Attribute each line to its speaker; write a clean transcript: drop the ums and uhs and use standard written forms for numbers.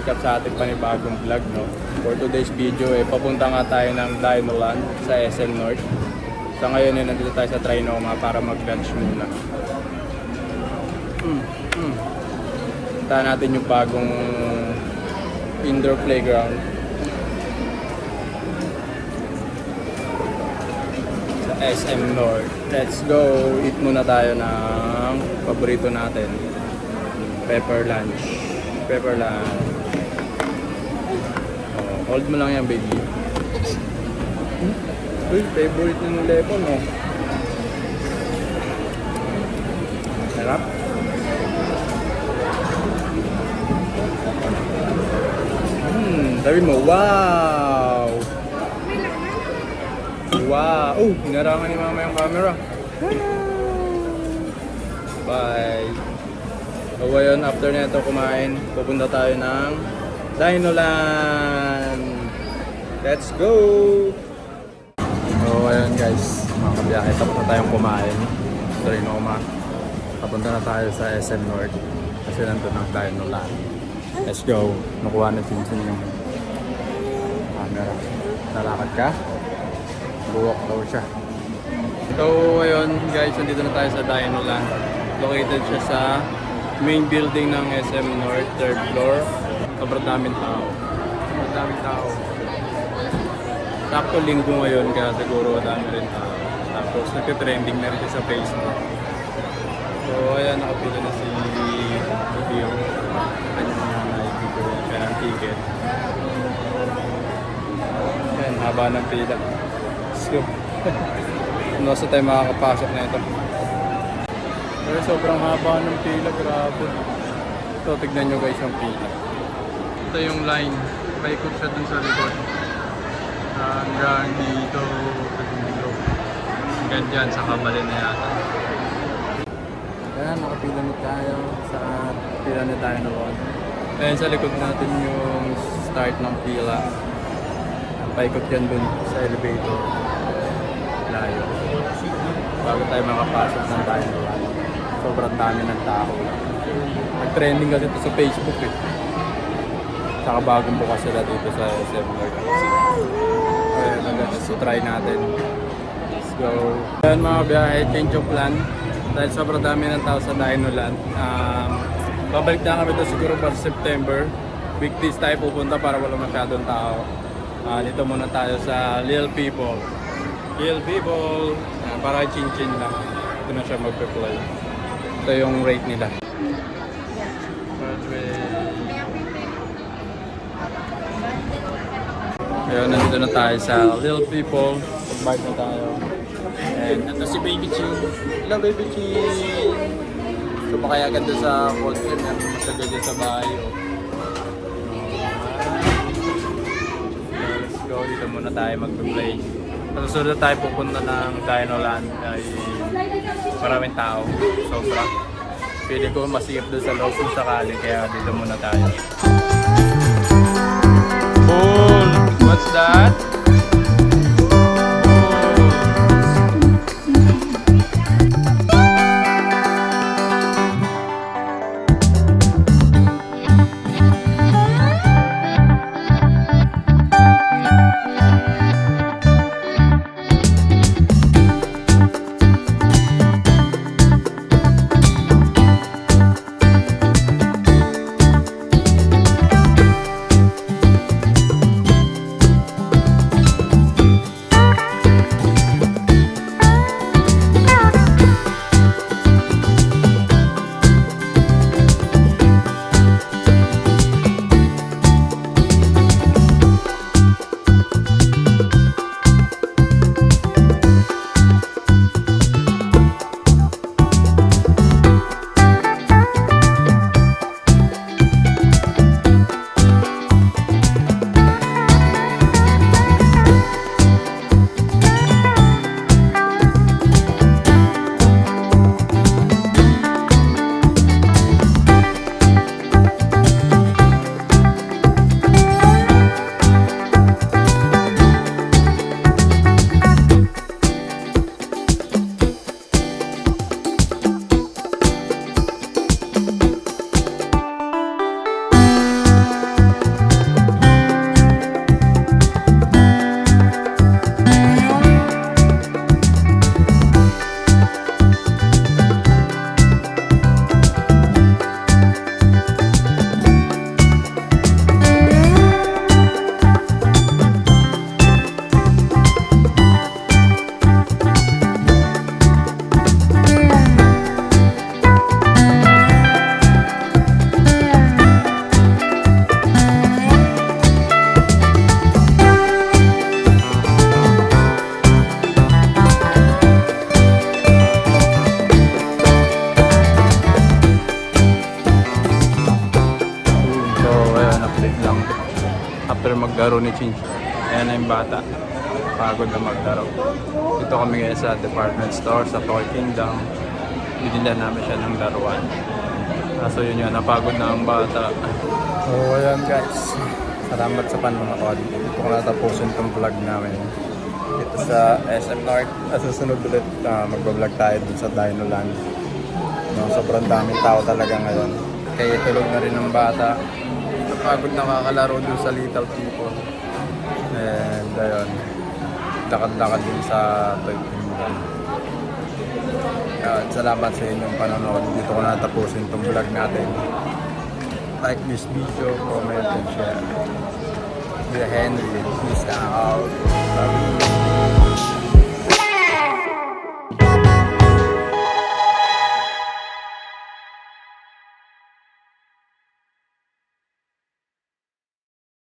Speaker 1: recap sa ating panibagong vlog, no? For today's video, papunta nga tayo ng Dinoland sa SM North. Sa ngayon, nandito tayo sa Trinoma para mag-lunch muna. Punta natin yung bagong indoor playground sa SM North. Let's go! Eat muna tayo ng paborito natin. Pepper lunch. Oh, hold mo lang yan, baby. Uy, favorite ng lepon, oh. Sarap. Sabi mo, wow! Wow! Oh, hinarangan ni mama yung camera. Bye! So ayun, after nito kumain, pupunta tayo ng Dinoland. Let's go! So ayun guys, mga kabiyahe, tapos na tayong kumain. Trinoma. Papunta na tayo sa SM North kasi nandun ang Dinoland. Let's go! Nakuha na Chinchin yung camera. Nalakad ka? Buwak daw siya. So ayun guys, nandito na tayo sa Dinoland. Located siya sa main building ng SM North, 3rd floor. Sobrang daming tao. Sakto linggo ngayon kaya siguro dami rin tao. Tapos nagte-trending na rin siya sa Facebook. So ayan, nakapila na si yung kanyang nanay dito siya ng ticket. Ayan, haba ng pila. Let's go. Ano sa tayo makakapasok na ito? Pero sobrang haba ng pila, grabe. Ito, tignan nyo guys yung pila. Ito yung line. Paikot siya dun sa likod. Hanggang dito sa dulo. Hanggang dyan sa kabalin na yata. Ayan, nakapila na tayo sa pila na tayo naman. Ayan sa likod natin yung start ng pila. Paikot yan dun sa elevator. Layo. Bago tayo makapasok ng tayo naman. Sobrang dami ng tao. Nag-trending kasi ito sa Facebook eh. Saka bagong bukas sila dito sa SM North. Let's try natin. Let's go. Ayan mga biyahe, change of plan. Dahil sobrang dami ng tao sa Dinoland. Babalik na kami ito siguro para September. Weekdays tayo pupunta para wala masyadong tao. Dito muna tayo sa Little People. Para chin-chin lang. Ito na siya magpe-play. Ito yung rate nila. Ayun, nandito na tayo sa Little People. Pag-bike na tayo. And ito si Baby Chin. Hello Baby Chin! So makaya agad doon sa cold cream na masagay dyan sa bahay. Let's go, dito muna tayo mag-play. Susunod na tayo pupunta ng Dinoland ay maraming tao, sobra. Feeling ko masikip doon sa loob kung sakali, kaya dito muna tayo. Cool! What's that? laro ni Chinch. Ayan na yung bata. Pagod na maglaro. Dito kami ngayon sa department store sa Toy Kingdom. Binila namin siya ng laruan. Kaso yun yun, napagod na ang bata. So ayan guys, salamat sa panonood. Dito ko natapusin itong vlog namin. Dito sa SM North. Susunod ulit, magbablog tayo dun sa Dinoland. No, sobrang daming tao talaga ngayon. Kaya tulog na rin ng bata. Napagod na makakalaro dun sa Little People. And ayun, lakad-lakad din sa Toy Kingdom. Salamat sa inyong panonood. Dito ko natapusin itong vlog natin. Like this video, comment, and share. Kuya Henry, peace out.